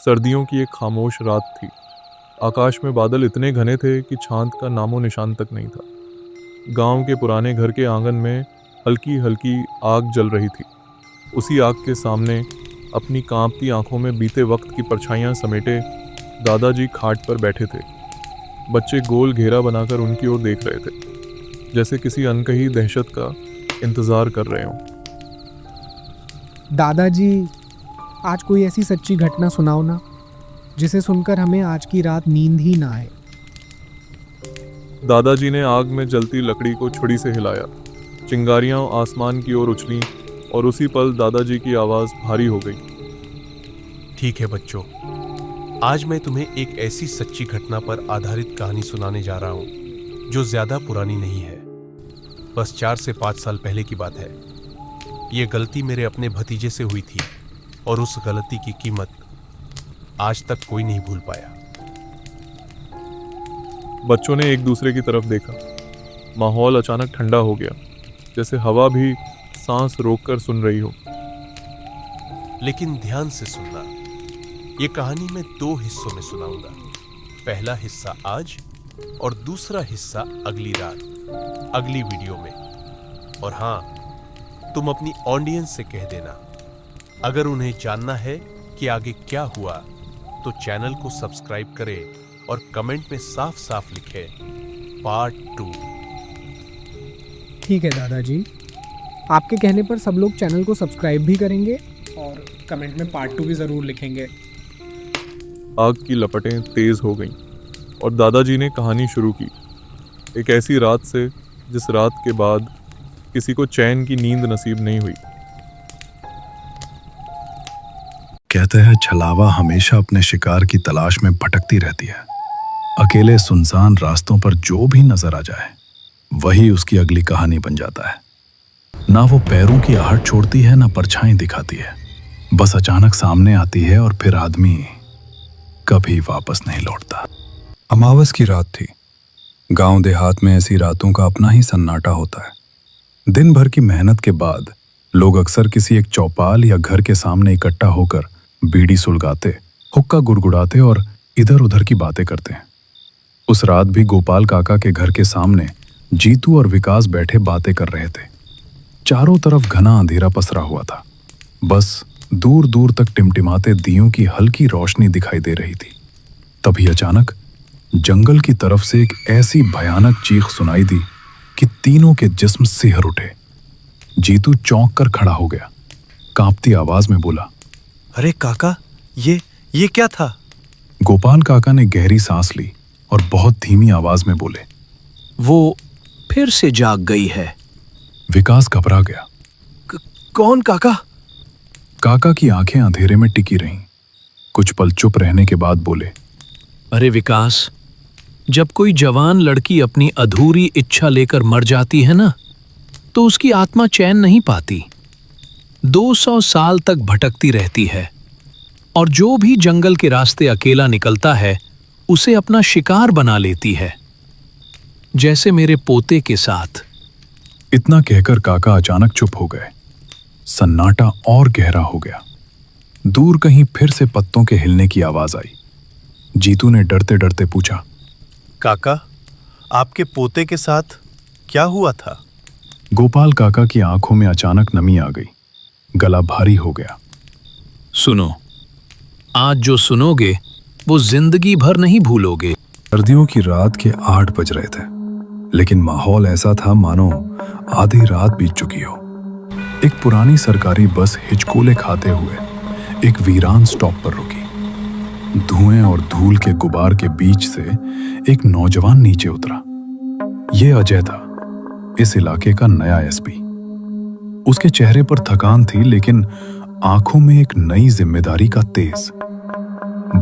सर्दियों की एक खामोश रात थी। आकाश में बादल इतने घने थे कि चांद का नामो निशान तक नहीं था। गांव के पुराने घर के आंगन में हल्की हल्की आग जल रही थी। उसी आग के सामने अपनी कांपती आंखों में बीते वक्त की परछाइयां समेटे दादाजी खाट पर बैठे थे। बच्चे गोल घेरा बनाकर उनकी ओर देख रहे थे, जैसे किसी अनकही दहशत का इंतजार कर रहे हों। दादाजी, आज कोई ऐसी सच्ची घटना सुनाओ ना, जिसे सुनकर हमें आज की रात नींद ही ना आए। दादाजी ने आग में जलती लकड़ी को छुरी से हिलाया। चिंगारियां आसमान की ओर उछलीं और उसी पल दादाजी की आवाज भारी हो गई। ठीक है बच्चों, आज मैं तुम्हें एक ऐसी सच्ची घटना पर आधारित कहानी सुनाने जा रहा हूं जो ज्यादा पुरानी नहीं है। बस 4 से 5 साल पहले की बात है। यह गलती मेरे अपने भतीजे से हुई थी और उस गलती की कीमत आज तक कोई नहीं भूल पाया। बच्चों ने एक दूसरे की तरफ देखा। माहौल अचानक ठंडा हो गया, जैसे हवा भी सांस रोककर सुन रही हो। लेकिन ध्यान से सुनना, ये कहानी मैं 2 हिस्सों में सुनाऊंगा। पहला हिस्सा आज और दूसरा हिस्सा अगली रात, अगली वीडियो में। और हां, तुम अपनी ऑडियंस से कह देना, अगर उन्हें जानना है कि आगे क्या हुआ तो चैनल को सब्सक्राइब करें और कमेंट में साफ साफ लिखे पार्ट 2। ठीक है दादाजी, आपके कहने पर सब लोग चैनल को सब्सक्राइब भी करेंगे और कमेंट में पार्ट 2 भी ज़रूर लिखेंगे। आग की लपटें तेज हो गईं और दादाजी ने कहानी शुरू की। एक ऐसी रात से जिस रात के बाद किसी को चैन की नींद नसीब नहीं हुई। कहते हैं छलावा हमेशा अपने शिकार की तलाश में भटकती रहती है। अकेले सुनसान रास्तों पर जो भी नजर आ जाए वही उसकी अगली कहानी बन जाता है। ना वो पैरों की आहट छोड़ती है, ना परछाई दिखाती है। बस अचानक सामने आती है और फिर आदमी कभी वापस नहीं लौटता। अमावस की रात थी। गांव देहात में ऐसी रातों का अपना ही सन्नाटा होता है। दिन भर की मेहनत के बाद लोग अक्सर किसी एक चौपाल या घर के सामने इकट्ठा होकर बीड़ी सुलगाते, हुक्का गुड़गुड़ाते और इधर उधर की बातें करते हैं। उस रात भी गोपाल काका के घर के सामने जीतू और विकास बैठे बातें कर रहे थे। चारों तरफ घना अंधेरा पसरा हुआ था। बस दूर दूर तक टिमटिमाते दियों की हल्की रोशनी दिखाई दे रही थी। तभी अचानक जंगल की तरफ से एक ऐसी भयानक चीख सुनाई दी कि तीनों के जिस्म सिहर उठे। जीतू चौंक कर खड़ा हो गया, कांपती आवाज में बोला, अरे काका, ये क्या था? गोपाल काका ने गहरी सांस ली और बहुत धीमी आवाज में बोले, वो फिर से जाग गई है। विकास घबरा गया। कौन काका? काका की आंखें अंधेरे में टिकी रहीं। कुछ पल चुप रहने के बाद बोले, अरे विकास, जब कोई जवान लड़की अपनी अधूरी इच्छा लेकर मर जाती है ना, तो उसकी आत्मा चैन नहीं पाती। 200 साल तक भटकती रहती है और जो भी जंगल के रास्ते अकेला निकलता है उसे अपना शिकार बना लेती है, जैसे मेरे पोते के साथ। इतना कहकर काका अचानक चुप हो गए। सन्नाटा और गहरा हो गया। दूर कहीं फिर से पत्तों के हिलने की आवाज आई। जीतू ने डरते डरते पूछा, काका, आपके पोते के साथ क्या हुआ था? गोपाल काका की आंखों में अचानक नमी आ गई। गला भारी हो गया। सुनो, आज जो सुनोगे वो जिंदगी भर नहीं भूलोगे। सर्दियों की रात के 8 बज रहे थे, लेकिन माहौल ऐसा था मानो आधी रात बीत चुकी हो। एक पुरानी सरकारी बस हिचकोले खाते हुए एक वीरान स्टॉप पर रुकी। धुएं और धूल के गुबार के बीच से एक नौजवान नीचे उतरा। यह अजय था, इस इलाके का नया एसपी। उसके चेहरे पर थकान थी, लेकिन आंखों में एक नई जिम्मेदारी का तेज।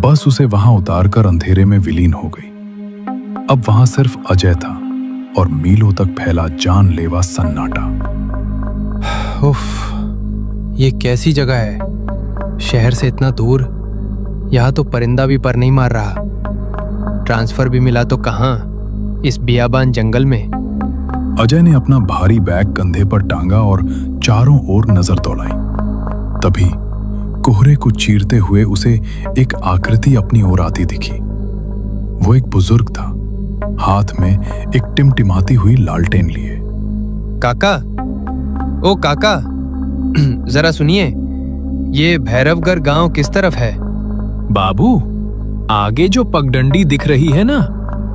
बस उसे वहां उतारकर अंधेरे में विलीन हो गई। अब वहां सिर्फ अजय था और मीलों तक फैला जानलेवा सन्नाटा। उफ, ये कैसी जगह है? शहर से इतना दूर, यहाँ तो परिंदा भी पर नहीं मार रहा। ट्रांसफर भी मिला तो कहाँ, इस बियाबान जंगल में। अजय ने अपना भारी बैग कंधे पर टांगा और चारों ओर नजर दौड़ाई। तभी कोहरे को चीरते हुए उसे एक आकृति अपनी ओर आती दिखी। वो एक बुजुर्ग था, हाथ में एक टिमटिमाती हुई लालटेन लिए। काका, ओ काका, जरा सुनिए, ये भैरवगढ़ गांव किस तरफ है? बाबू, आगे जो पगडंडी दिख रही है ना,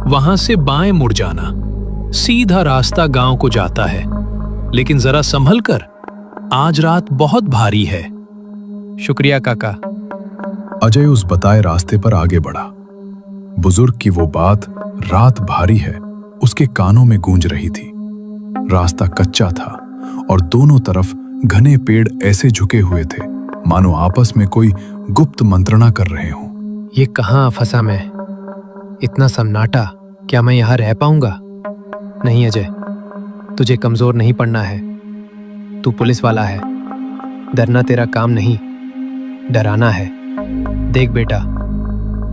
वहां से बाएं मुड़ जाना। सीधा रास्ता गांव को जाता है, लेकिन जरा संभल कर, आज रात बहुत भारी है। शुक्रिया काका। अजय उस बताए रास्ते पर आगे बढ़ा। बुजुर्ग की वो बात, रात भारी है, उसके कानों में गूंज रही थी। रास्ता कच्चा था और दोनों तरफ घने पेड़ ऐसे झुके हुए थे मानो आपस में कोई गुप्त मंत्रणा कर रहे हों। ये कहाँ फंसा मैं? इतना सन्नाटा, क्या मैं यहाँ रह पाऊंगा? नहीं अजय, तुझे कमजोर नहीं पड़ना है। तू पुलिस वाला है, डरना तेरा काम नहीं, डराना है। देख बेटा,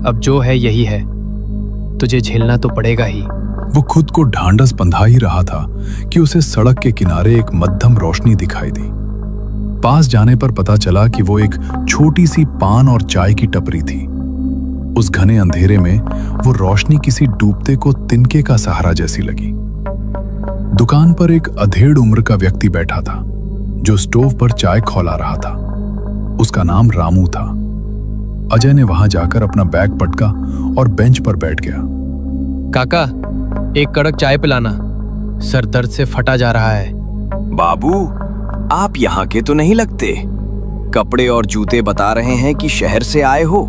अब जो है यही है, तुझे झेलना तो पड़ेगा ही। वो खुद को ढांढस बंधा ही रहा था कि उसे सड़क के किनारे एक मध्यम रोशनी दिखाई दी। पास जाने पर पता चला कि वो एक छोटी सी पान और चाय की टपरी थी। उस घने अंधेरे में वो रोशनी किसी डूबते को तिनके का सहारा जैसी लगी। दुकान पर एक अधेड़ उम्र का व्यक्ति बैठा था जो स्टोव पर चाय खौला रहा था। उसका नाम रामू था। अजय ने वहां जाकर अपना बैग पटका और बेंच पर बैठ गया। काका, एक कड़क चाय पिलाना, सर दर्द से फटा जा रहा है। बाबू, आप यहाँ के तो नहीं लगते। कपड़े और जूते बता रहे हैं कि शहर से आए हो।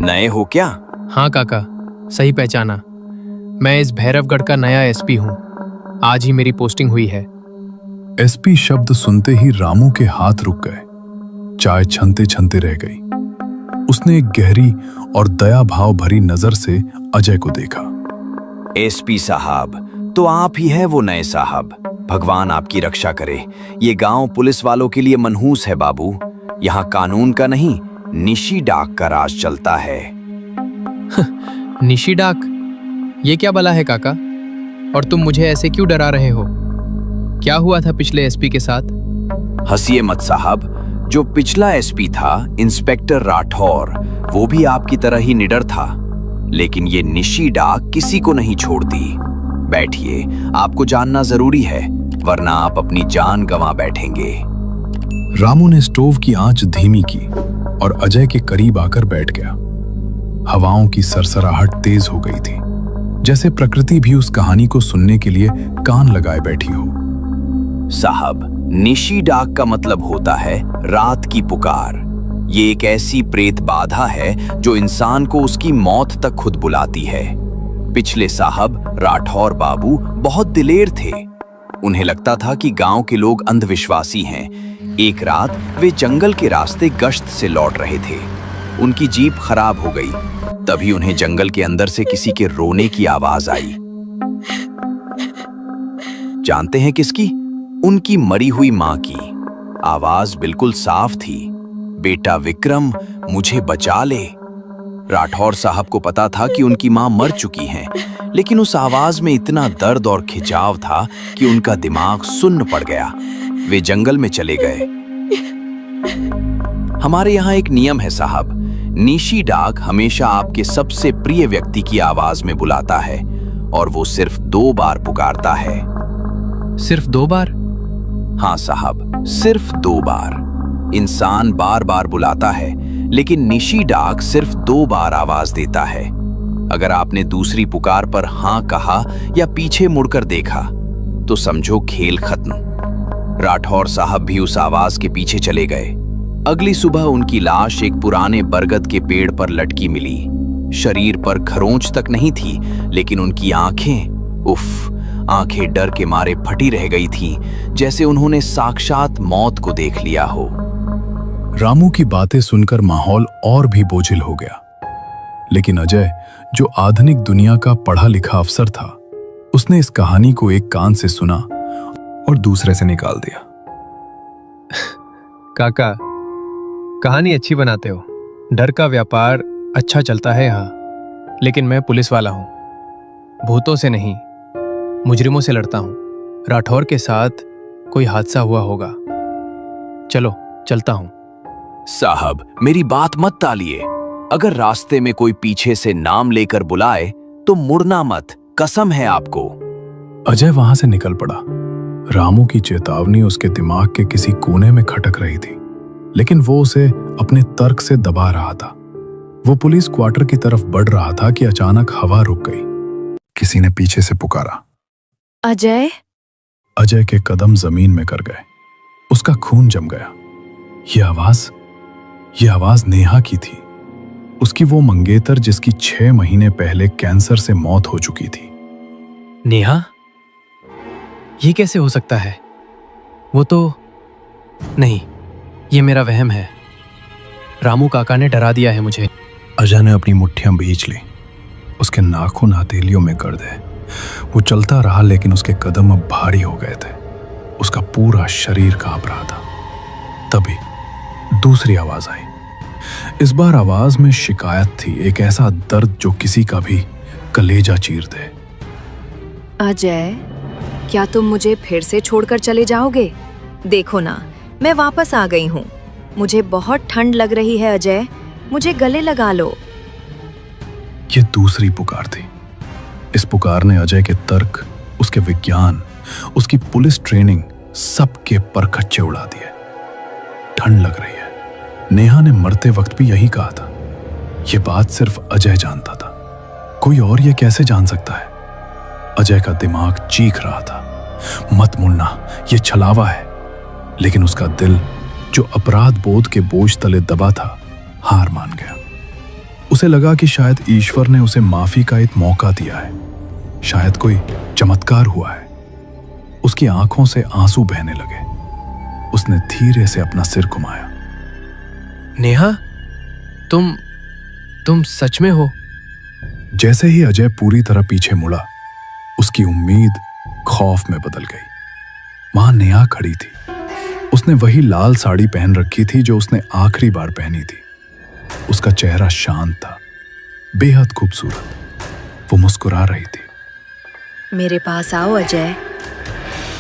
नए हो क्या? हाँ काका, सही पहचाना। मैं इस भैरवगढ़ का नया एसपी हूँ। आज ही मेरी पोस्टिंग हुई है। एसपी शब्द सुनते ही रामू के हाथ रुक गए। चाय छनते छनते रह गई। उसने एक गहरी और दया भाव भरी नजर से अजय को देखा। एसपी साहब, तो आप ही हैं वो नए साहब। भगवान आपकी रक्षा करे। ये गांव पुलिस वालों के लिए मनहूस है बाबू। यहाँ कानून का नहीं, निशी डाक का राज चलता है। निशी डाक? ये क्या बला है काका? और तुम मुझे ऐसे क्यों डरा रहे हो? क्या हुआ था पिछले एसपी के साथ? हंसिए मत साहब। जो पिछला एसपी था, इंस्पेक्टर राठौर, वो भी आपकी तरह ही निडर था। लेकिन ये निशी डाक किसी को नहीं छोड़ती। बैठिए, आपको जानना जरूरी है, वरना आप अपनी जान गंवा बैठेंगे। रामू ने स्टोव की आंच धीमी की और अजय के करीब आकर बैठ गया। हवाओं की सरसराहट तेज हो गई थी, जैसे प्रकृति भी उस कहानी को सुनने के लिए कान लगाए बैठी हो। साहब, निशी डाक का मतलब होता है रात की पुकार। ये एक ऐसी प्रेत बाधा है जो इंसान को उसकी मौत तक खुद बुलाती है। पिछले साहब राठौर बाबू बहुत दिलेर थे। उन्हें लगता था कि गांव के लोग अंधविश्वासी हैं। एक रात वे जंगल के रास्ते गश्त से लौट रहे थे। उनकी जीप खराब हो गई। तभी उन्हें जंगल के अंदर से किसी के रोने की आवाज आई। जानते हैं किसकी? उनकी मरी हुई मां की। आवाज बिल्कुल साफ थी, बेटा विक्रम, मुझे बचा ले। राठौर साहब को पता था कि उनकी मां मर चुकी हैं, लेकिन उस आवाज में इतना दर्द और खिंचाव था कि उनका दिमाग सुन्न पड़ गया। वे जंगल में चले गए। हमारे यहाँ एक नियम है साहब, निशी डाक हमेशा आपके सबसे प्रिय व्यक्ति की आवाज में बुलाता है और वो सिर्फ 2 बार पुकारता है। सिर्फ 2 बार? हाँ साहब, सिर्फ 2 बार। इंसान बार बार बुलाता है, लेकिन निशी डाक सिर्फ 2 बार आवाज देता है। अगर आपने दूसरी पुकार पर हाँ कहा या पीछे मुड़कर देखा तो समझो खेल खत्म। राठौर साहब भी उस आवाज के पीछे चले गए। अगली सुबह उनकी लाश एक पुराने बरगद के पेड़ पर लटकी मिली। शरीर पर खरोंच तक नहीं थी, लेकिन उनकी आंखें, उफ, आंखें डर के मारे फटी रह गई थीं, जैसे उन्होंने साक्षात मौत को देख लिया हो। रामू की बातें सुनकर माहौल और भी बोझिल हो गया। लेकिन अजय, जो आधुनिक दुनिया का पढ़ा लिखा अफसर था, उसने इस कहानी को एक कान से सुना और दूसरे से निकाल दिया। काका, कहानी अच्छी बनाते हो। डर का व्यापार अच्छा चलता है यहाँ, लेकिन मैं पुलिस वाला हूँ। भूतों से नहीं, मुजरिमों से लड़ता हूँ। राठौर के साथ कोई हादसा हुआ होगा। चलो, चलता हूँ। साहब, मेरी बात मत टालिए। अगर रास्ते में कोई पीछे से नाम लेकर बुलाए तो मुड़ना मत, कसम है आपको। अजय वहां से निकल पड़ा। रामू की चेतावनी उसके दिमाग के किसी कोने में खटक रही थी, लेकिन वो उसे अपने तर्क से दबा रहा था। वो पुलिस क्वार्टर की तरफ बढ़ रहा था कि अचानक हवा रुक गई। किसी ने पीछे से पुकारा, अजय। अजय के कदम जमीन में कर गए। उसका खून जम गया। ये आवाज नेहा की थी, उसकी वो मंगेतर जिसकी 6 महीने पहले कैंसर से मौत हो चुकी थी। नेहा, ये कैसे हो सकता है? वो तो नहीं, ये मेरा वहम है। रामू काका ने डरा दिया है मुझे। अजय ने अपनी मुट्ठियां भींच ली। उसके नाखून हथेलियों में गर्द है। वो चलता रहा, लेकिन उसके कदम अब भारी हो गए थे। उसका पूरा शरीर कांप रहा था। तभी दूसरी आवाज आई। इस बार आवाज में शिकायत थी, एक ऐसा दर्द जो किसी का भी कलेजा चीर दे। अजय, क्या तुम मुझे फिर से छोड़कर चले जाओगे? देखो ना, मैं वापस आ गई हूँ। मुझे बहुत ठंड लग रही है अजय, मुझे गले लगा लो। ये दूसरी पुकार थी। इस पुकार ने अजय के तर्क, उसके विज्ञान, उसकी पुलिस ट्रेनिंग, सबके परखच्चे उड़ा दिए। ठंड लग रही है। नेहा ने मरते वक्त भी यही कहा था। ये बात सिर्फ अजय जानता था, कोई और ये कैसे जान सकता है? अजय का दिमाग चीख रहा था, मत मुड़ना, ये छलावा है। लेकिन उसका दिल, जो अपराध बोध के बोझ तले दबा था, हार मान गया। उसे लगा कि शायद ईश्वर ने उसे माफी का एक मौका दिया है, शायद कोई चमत्कार हुआ है। उसकी आंखों से आंसू बहने लगे। उसने धीरे से अपना सिर घुमाया। नेहा, तुम सच में हो? जैसे ही अजय पूरी तरह पीछे मुड़ा, उसकी उम्मीद खौफ में बदल गई। वहां नेहा खड़ी थी। उसने वही लाल साड़ी पहन रखी थी जो उसने आखिरी बार पहनी थी। उसका चेहरा शांत था, बेहद खूबसूरत। वो मुस्कुरा रही थी। मेरे पास आओ अजय।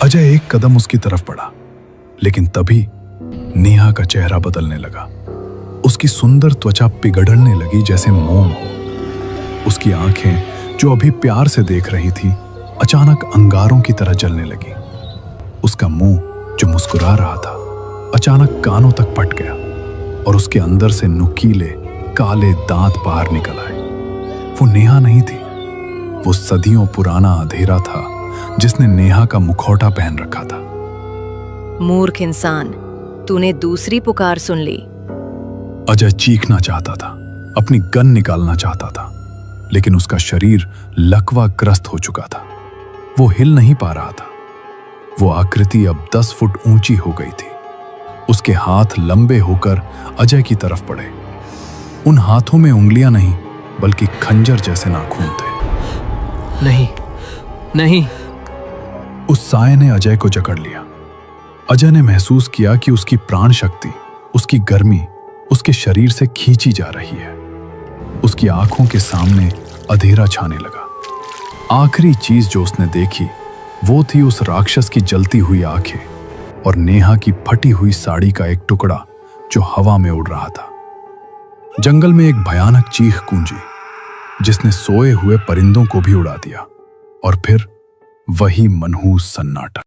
अजय एक कदम उसकी तरफ बढ़ा, लेकिन तभी नेहा का चेहरा बदलने लगा। उसकी सुंदर त्वचा पिघलने लगी जैसे मोम हो। उसकी आंखें, जो अभी प्यार से देख रही थी, अचानक अंगारों की तरह जलने लगी। उसका मुंह, जो मुस्कुरा रहा था, अचानक कानों तक फट गया और उसके अंदर से नुकीले काले दांत बाहर निकल आए। वो नेहा नहीं थी, वो सदियों पुराना अंधेरा था जिसने नेहा का मुखौटा पहन रखा था। मूर्ख इंसान, तूने दूसरी पुकार सुन ली। अजय चीखना चाहता था, अपनी गन निकालना चाहता था, लेकिन उसका शरीर लकवाग्रस्त हो चुका था। वो हिल नहीं पा रहा था। वो आकृति अब 10 फुट ऊंची हो गई थी। उसके हाथ लंबे होकर अजय की तरफ बढ़े। उन हाथों में उंगलियां नहीं, बल्कि खंजर जैसे नाखून थे। नहीं, नहीं। उस साए ने अजय को जकड़ लिया। अजय ने महसूस किया कि उसकी प्राण शक्ति, उसकी गर्मी उसके शरीर से खींची जा रही है। उसकी आंखों के सामने अंधेरा छाने लगा। आखिरी चीज जो उसने देखी वो थी उस राक्षस की जलती हुई आंखें और नेहा की फटी हुई साड़ी का एक टुकड़ा जो हवा में उड़ रहा था। जंगल में एक भयानक चीख गूंजी, जिसने सोए हुए परिंदों को भी उड़ा दिया। और फिर वही मनहूस सन्नाटा।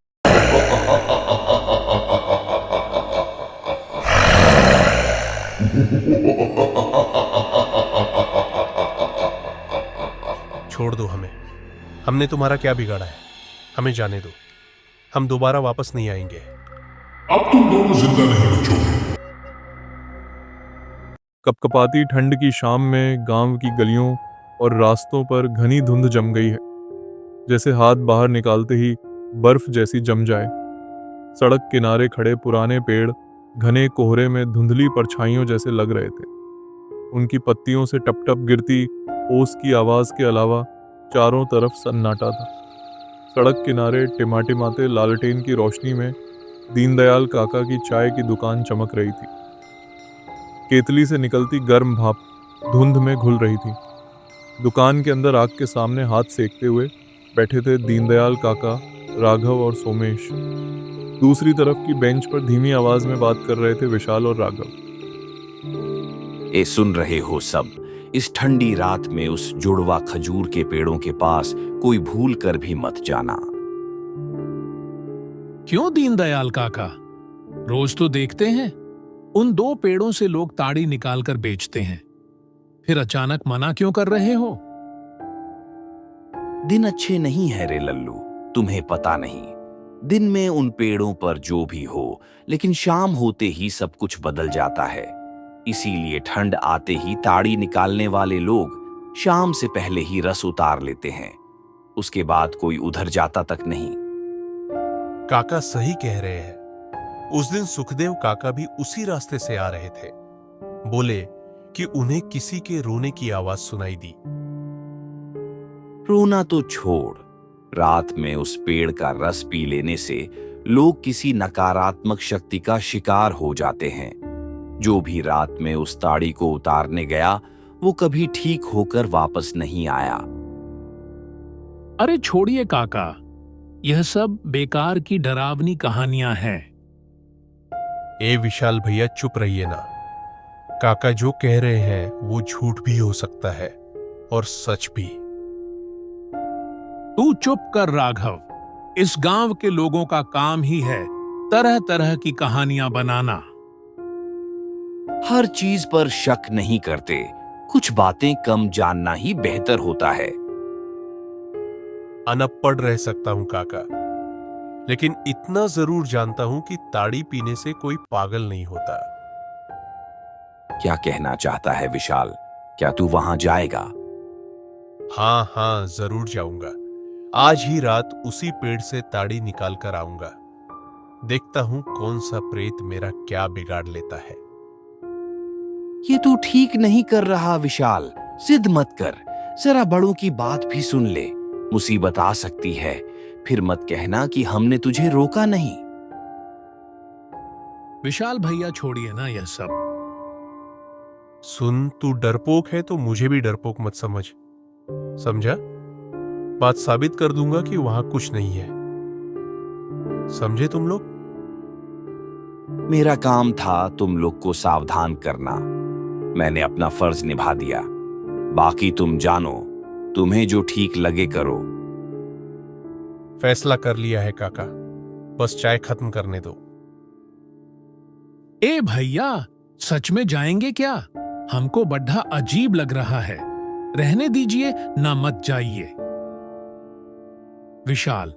छोड़ दो हमें, हमने तुम्हारा क्या बिगाड़ा है? हमें जाने दो, हम दोबारा वापस नहीं आएंगे। अब तुम दोनों जिंदा नहीं बचोगे। कपकपाती ठंड की शाम में गांव की गलियों और रास्तों पर घनी धुंध जम गई है, जैसे हाथ बाहर निकालते ही बर्फ जैसी जम जाए। सड़क किनारे खड़े पुराने पेड़ घने कोहरे में धुंधली परछाइयों जैसे लग रहे थे। उनकी पत्तियों से टप टप गिरती ओस की आवाज के अलावा चारों तरफ सन्नाटा था। सड़क किनारे टिमाटिमाते लालटेन की रोशनी में दीनदयाल काका की चाय की दुकान चमक रही थी। केतली से निकलती गर्म भाप धुंध में घुल रही थी। दुकान के अंदर आग के सामने हाथ सेकते हुए बैठे थे दीनदयाल काका, राघव और सोमेश। दूसरी तरफ की बेंच पर धीमी आवाज में बात कर रहे थे विशाल और राघव। सुन रहे हो सब, इस ठंडी रात में उस जुड़वा खजूर के पेड़ों के पास कोई भूल कर भी मत जाना। क्यों दीनदयाल काका? रोज तो देखते हैं उन 2 पेड़ों से लोग ताड़ी निकालकर बेचते हैं, फिर अचानक मना क्यों कर रहे हो? दिन अच्छे नहीं है रे लल्लू, तुम्हें पता नहीं। दिन में उन पेड़ों पर जो भी हो, लेकिन शाम होते ही सब कुछ बदल जाता है। इसीलिए ठंड आते ही ताड़ी निकालने वाले लोग शाम से पहले ही रस उतार लेते हैं, उसके बाद कोई उधर जाता तक नहीं। काका सही कह रहे हैं। उस दिन सुखदेव काका भी उसी रास्ते से आ रहे थे। बोले कि उन्हें किसी के रोने की आवाज सुनाई दी। रोना तो छोड़, रात में उस पेड़ का रस पी लेने से लोग किसी नकारात्मक शक्ति का शिकार हो जाते हैं। जो भी रात में उस ताड़ी को उतारने गया, वो कभी ठीक होकर वापस नहीं आया। अरे छोड़िए काका, यह सब बेकार की डरावनी कहानियां हैं। ए विशाल भैया, चुप रहिए ना। काका जो कह रहे हैं वो झूठ भी हो सकता है और सच भी। तू चुप कर राघव। इस गांव के लोगों का काम ही है तरह तरह की कहानियां बनाना। हर चीज पर शक नहीं करते, कुछ बातें कम जानना ही बेहतर होता है। अनपढ़ रह सकता हूं काका, लेकिन इतना जरूर जानता हूं कि ताड़ी पीने से कोई पागल नहीं होता। क्या कहना चाहता है विशाल? क्या तू वहां जाएगा? हाँ हाँ, जरूर जाऊंगा। आज ही रात उसी पेड़ से ताड़ी निकाल कर आऊंगा। देखता हूं कौन सा प्रेत मेरा क्या बिगाड़ लेता है। ये तू ठीक नहीं कर रहा विशाल, जिद मत कर। जरा बड़ों की बात भी सुन ले, मुसीबत आ सकती है। फिर मत कहना कि हमने तुझे रोका नहीं। विशाल भैया छोड़िए ना यह सब। सुन, तू डरपोक है तो मुझे भी डरपोक मत समझ, समझा? बात साबित कर दूंगा कि वहां कुछ नहीं है। समझे तुम लोग? मेरा काम था तुम लोग को सावधान करना। मैंने अपना फर्ज निभा दिया। बाकी तुम जानो, तुम्हें जो ठीक लगे करो। फैसला कर लिया है काका, बस चाय खत्म करने दो। ए भैया, सच में जाएंगे क्या? हमको बड्ढा अजीब लग रहा है। रहने दीजिए ना, मत जाइए। विशाल,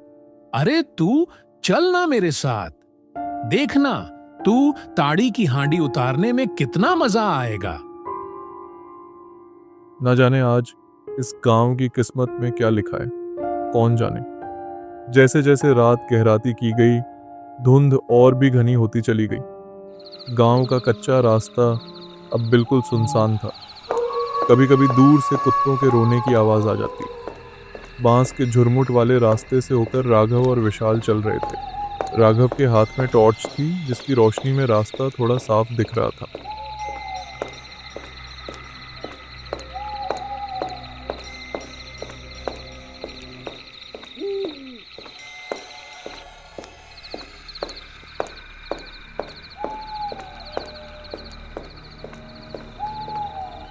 अरे तू चल ना मेरे साथ। देखना, तू ताड़ी की हांडी उतारने में कितना मजा आएगा। न जाने आज इस गांव की किस्मत में क्या लिखा है, कौन जाने। जैसे जैसे रात गहराती की गई, धुंध और भी घनी होती चली गई। गांव का कच्चा रास्ता अब बिल्कुल सुनसान था। कभी कभी दूर से कुत्तों के रोने की आवाज आ जाती। बांस के झुरमुट वाले रास्ते से होकर राघव और विशाल चल रहे थे। राघव के हाथ में टॉर्च थी, जिसकी रोशनी में रास्ता थोड़ा साफ दिख रहा था।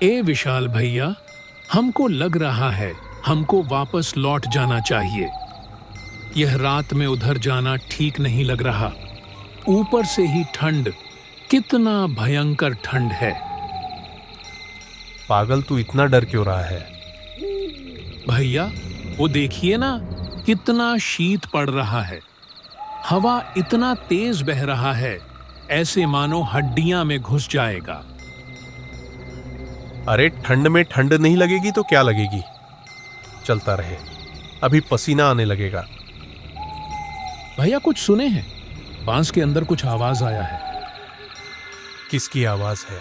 ए विशाल भैया, हमको लग रहा है हमको वापस लौट जाना चाहिए। यह रात में उधर जाना ठीक नहीं लग रहा। ऊपर से ही ठंड, कितना भयंकर ठंड है। पागल, तू इतना डर क्यों रहा है? भैया, वो देखिए ना, कितना शीत पड़ रहा है। हवा इतना तेज बह रहा है, ऐसे मानो हड्डियां में घुस जाएगा। अरे ठंड में ठंड नहीं लगेगी तो क्या लगेगी? चलता रहे, अभी पसीना आने लगेगा। भैया, कुछ सुने हैं? बांस के अंदर कुछ आवाज आया है। किसकी आवाज है?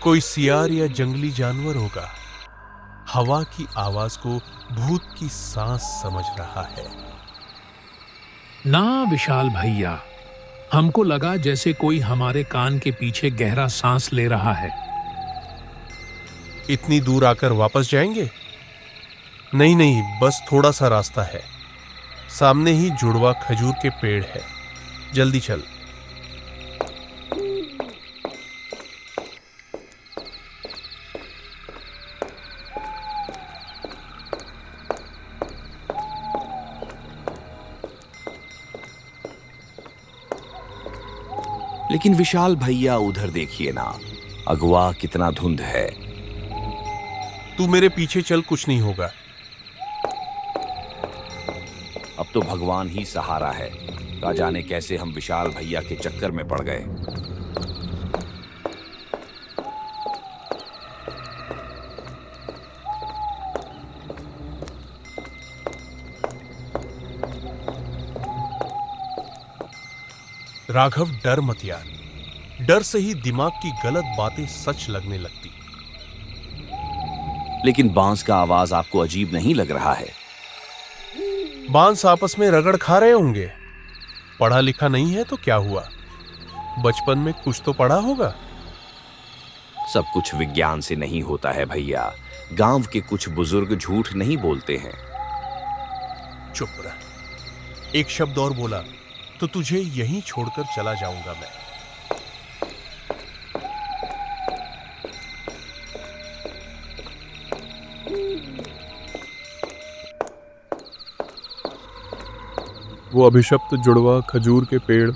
कोई सियार या जंगली जानवर होगा। हवा की आवाज को भूत की सांस समझ रहा है। ना विशाल भैया, हमको लगा जैसे कोई हमारे कान के पीछे गहरा सांस ले रहा है। इतनी दूर आकर वापस जाएंगे? नहीं नहीं, बस थोड़ा सा रास्ता है। सामने ही जुड़वा खजूर के पेड़ है, जल्दी चल। लेकिन विशाल भैया उधर देखिए ना, अगवा कितना धुंध है। तू मेरे पीछे चल, कुछ नहीं होगा। अब तो भगवान ही सहारा है। का जाने कैसे हम विशाल भैया के चक्कर में पड़ गए। राघव, डर मत यार। डर से ही दिमाग की गलत बातें सच लगने लगती। लेकिन बांस का आवाज आपको अजीब नहीं लग रहा है? बांस आपस में रगड़ खा रहे होंगे। पढ़ा लिखा नहीं है तो क्या हुआ, बचपन में कुछ तो पढ़ा होगा। सब कुछ विज्ञान से नहीं होता है भैया। गांव के कुछ बुजुर्ग झूठ नहीं बोलते हैं। चुप रह। एक शब्द और बोला तो तुझे यहीं छोड़कर चला जाऊंगा मैं। वो अभिशप्त जुड़वा खजूर के पेड़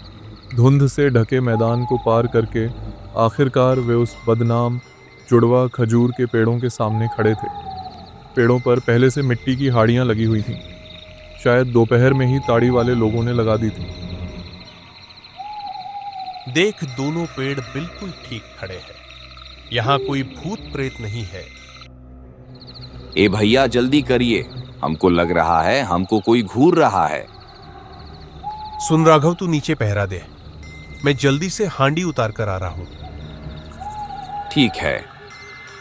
धुंध से ढके मैदान को पार करके आखिरकार वे उस बदनाम जुड़वा खजूर के पेड़ों के सामने खड़े थे। पेड़ों पर पहले से मिट्टी की हाड़ियां लगी हुई थीं। शायद दोपहर में ही ताड़ी वाले लोगों ने लगा दी थी। देख, दोनों पेड़ बिल्कुल ठीक खड़े हैं। यहां कोई भूत प्रेत नहीं है। ए भैया जल्दी करिए, हमको लग रहा है हमको कोई घूर रहा है। सुन राघव, तू नीचे पहरा दे, मैं जल्दी से हांडी उतार कर आ रहा हूं। ठीक है।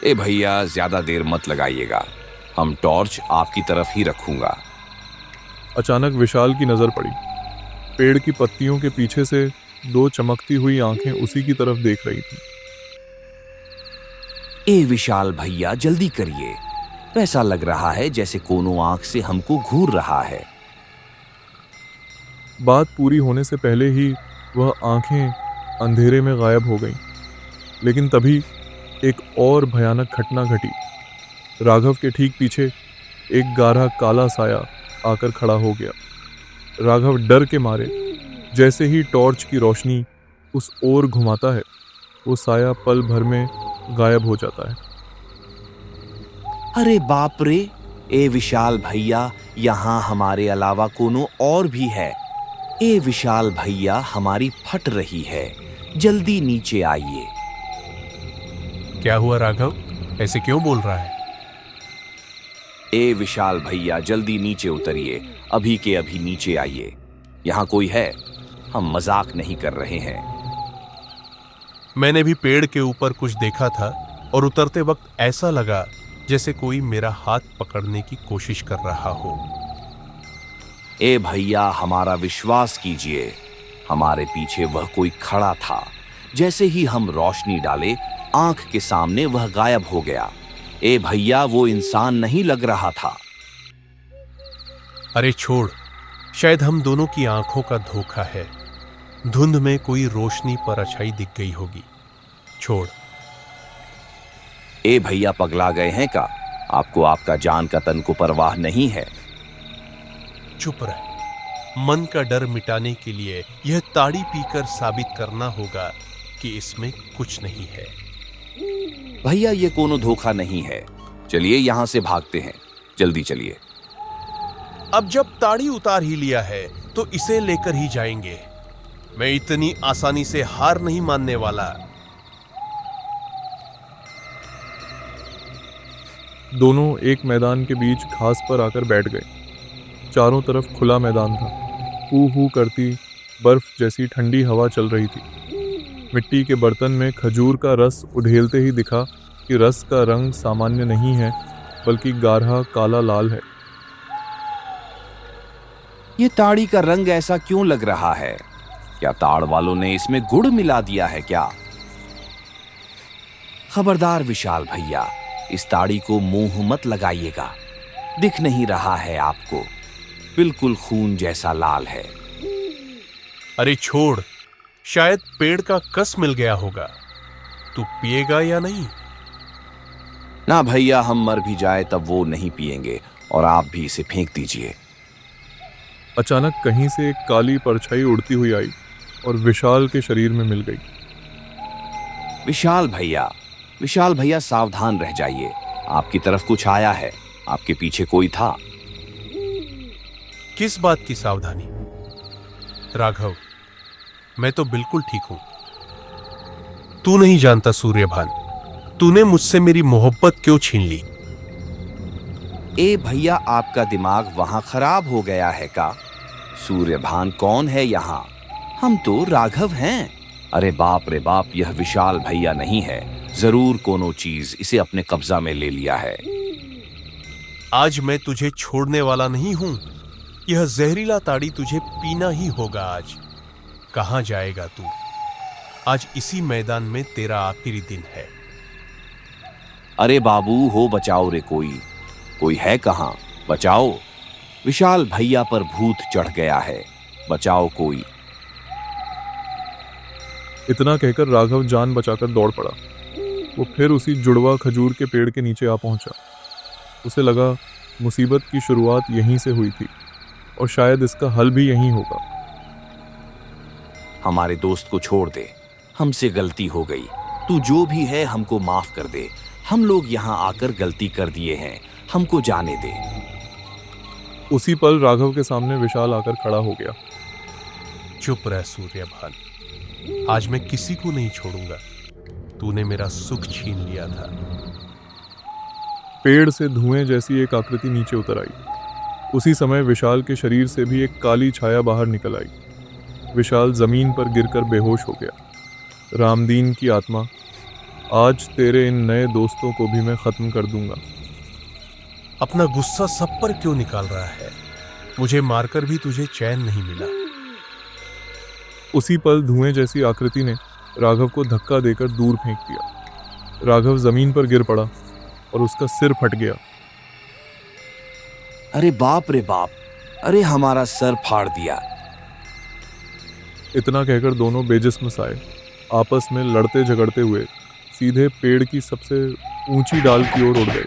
ए भैया ज्यादा देर मत लगाइएगा, हम टॉर्च आपकी तरफ ही रखूंगा। अचानक विशाल की नजर पड़ी। पेड़ की पत्तियों के पीछे से दो चमकती हुई आंखें उसी की तरफ देख रही थीं। ए विशाल भैया जल्दी करिए, वैसा लग रहा है जैसे कोनो आंख से हमको घूर रहा है। बात पूरी होने से पहले ही वह आंखें अंधेरे में गायब हो गईं। लेकिन तभी एक और भयानक घटना घटी। राघव के ठीक पीछे एक गाढ़ा काला साया आकर खड़ा हो गया। राघव डर के मारे जैसे ही टॉर्च की रोशनी उस ओर घुमाता है, वो साया पल भर में गायब हो जाता है। अरे बाप रे! ए विशाल भैया, यहाँ हमारे अलावा कोनो और भी है। ए विशाल भैया, हमारी फट रही है, जल्दी नीचे आइए। क्या हुआ राघव, ऐसे क्यों बोल रहा है? ए विशाल भैया जल्दी नीचे उतरिए, अभी के अभी नीचे आइए। यहाँ कोई है, हम मजाक नहीं कर रहे हैं। मैंने भी पेड़ के ऊपर कुछ देखा था और उतरते वक्त ऐसा लगा जैसे कोई मेरा हाथ पकड़ने की कोशिश कर रहा हो। ए भैया हमारा विश्वास कीजिए, हमारे पीछे वह कोई खड़ा था। जैसे ही हम रोशनी डाले, आंख के सामने वह गायब हो गया। ए भैया, वो इंसान नहीं लग रहा था। अरे छोड़, शायद हम दोनों की आंखों का धोखा है। धुंध में कोई रोशनी पर अच्छाई दिख गई होगी। छोड़। ए भैया पगला गए हैं का? आपको आपका जान का तन को परवाह नहीं है। चुप रह। मन का डर मिटाने के लिए यह ताड़ी पीकर साबित करना होगा कि इसमें कुछ नहीं है। भैया ये कोनो धोखा नहीं है। चलिए यहां से भागते हैं, जल्दी चलिए। अब जब ताड़ी उतार ही लिया है तो इसे लेकर ही जाएंगे। मैं इतनी आसानी से हार नहीं मानने वाला। दोनों एक मैदान के बीच घास पर आकर बैठ गए। चारों तरफ खुला मैदान था। हू हू करती बर्फ जैसी ठंडी हवा चल रही थी। मिट्टी के बर्तन में खजूर का रस उधेलते ही दिखा कि रस का रंग सामान्य नहीं है, बल्कि गाढ़ा काला लाल है। ये ताड़ी का रंग ऐसा क्यों लग रहा है? क्या ताड़ वालों ने इसमें गुड़ मिला दिया है क्या? खबरदार विशाल भैया, इस ताड़ी को मुंह मत लगाइएगा। दिख नहीं रहा है आपको? बिल्कुल खून जैसा लाल है। अरे छोड़, शायद पेड़ का कस मिल गया होगा। तू पिएगा या नहीं? ना भैया, हम मर भी जाए तब वो नहीं पिएंगे, और आप भी इसे फेंक दीजिए। अचानक कहीं से एक काली परछाई उड़ती हुई आई। और विशाल के शरीर में मिल गई। विशाल भैया सावधान रह जाइए। आपकी तरफ कुछ आया है, आपके पीछे कोई था। किस बात की सावधानी? राघव, मैं तो बिल्कुल ठीक हूं। तू नहीं जानता सूर्यभान, तूने मुझसे मेरी मोहब्बत क्यों छीन ली? ए भैया, आपका दिमाग वहां खराब हो गया है का? सूर्यभान कौन है यहाँ? हम तो राघव हैं। अरे बाप रे बाप, यह विशाल भैया नहीं है। जरूर कोनो चीज इसे अपने कब्जा में ले लिया है। आज मैं तुझे छोड़ने वाला नहीं हूं। यह जहरीला ताड़ी तुझे पीना ही होगा आज। कहां जाएगा तू? आज इसी मैदान में तेरा आखिरी दिन है। अरे बाबू, हो बचाओ रे। कोई है कहां? बचाओ। विशाल भैया पर भूत चढ़ गया है, बचाओ कोई। इतना कहकर राघव जान बचाकर दौड़ पड़ा। वो फिर उसी जुड़वा खजूर के पेड़ के नीचे आ पहुंचा। उसे लगा मुसीबत की शुरुआत यहीं से हुई थी और शायद इसका हल भी यहीं होगा। हमारे दोस्त को छोड़ दे, हमसे गलती हो गई। तू जो भी है हमको माफ कर दे। हम लोग यहाँ आकर गलती कर दिए हैं, हमको जाने दे। उसी पल राघव के सामने विशाल आकर खड़ा हो गया। चुप रह सूर्यभान, आज मैं किसी को नहीं छोड़ूंगा। तूने मेरा सुख छीन लिया था। पेड़ से धुएं जैसी एक आकृति नीचे उतर आई। उसी समय विशाल के शरीर से भी एक काली छाया बाहर निकल आई। विशाल जमीन पर गिरकर बेहोश हो गया। रामदीन की आत्मा, आज तेरे इन नए दोस्तों को भी मैं खत्म कर दूंगा। अपना गुस्सा सब पर क्यों निकाल रहा है? मुझे मारकर भी तुझे चैन नहीं मिला। उसी पल धुएं जैसी आकृति ने राघव को धक्का देकर दूर फेंक दिया। राघव जमीन पर गिर पड़ा और उसका सिर फट गया। अरे बाप रे बाप, अरे हमारा सर फाड़ दिया। इतना कहकर दोनों बेजिस्म साए आपस में लड़ते झगड़ते हुए सीधे पेड़ की सबसे ऊंची डाल की ओर उड़ गए।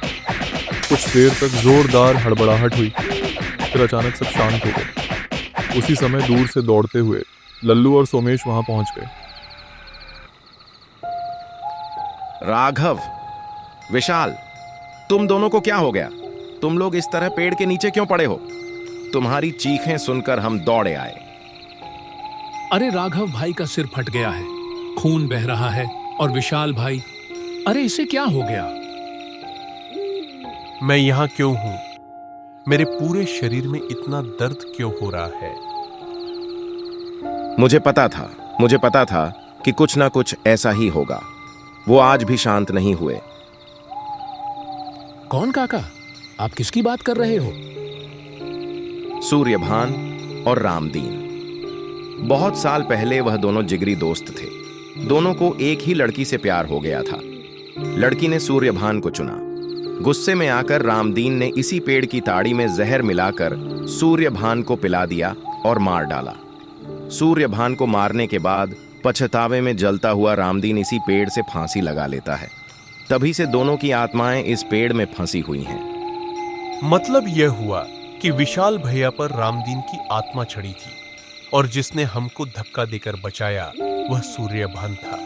कुछ देर तक जोरदार हड़बड़ाहट हुई, फिर अचानक सब शांत हो गए। उसी समय दूर से दौड़ते हुए लल्लू और सोमेश वहां पहुंच गए। राघव, विशाल, तुम दोनों को क्या हो गया? तुम लोग इस तरह पेड़ के नीचे क्यों पड़े हो? तुम्हारी चीखें सुनकर हम दौड़े आए। अरे राघव भाई का सिर फट गया है, खून बह रहा है। और विशाल भाई, अरे इसे क्या हो गया? मैं यहां क्यों हूं? मेरे पूरे शरीर में इतना दर्द क्यों हो रहा है? मुझे पता था कि कुछ ना कुछ ऐसा ही होगा। वो आज भी शांत नहीं हुए। कौन काका? आप किसकी बात कर रहे हो? सूर्यभान और रामदीन। बहुत साल पहले वह दोनों जिगरी दोस्त थे। दोनों को एक ही लड़की से प्यार हो गया था। लड़की ने सूर्यभान को चुना। गुस्से में आकर रामदीन ने इसी पेड़ की ताड़ी में जहर मिलाकर सूर्यभान को पिला दिया और मार डाला। सूर्यभान को मारने के बाद पछतावे में जलता हुआ रामदीन इसी पेड़ से फांसी लगा लेता है। तभी से दोनों की आत्माएं इस पेड़ में फंसी हुई हैं। मतलब यह हुआ कि विशाल भैया पर रामदीन की आत्मा चढ़ी थी और जिसने हमको धक्का देकर बचाया वह सूर्यभान था।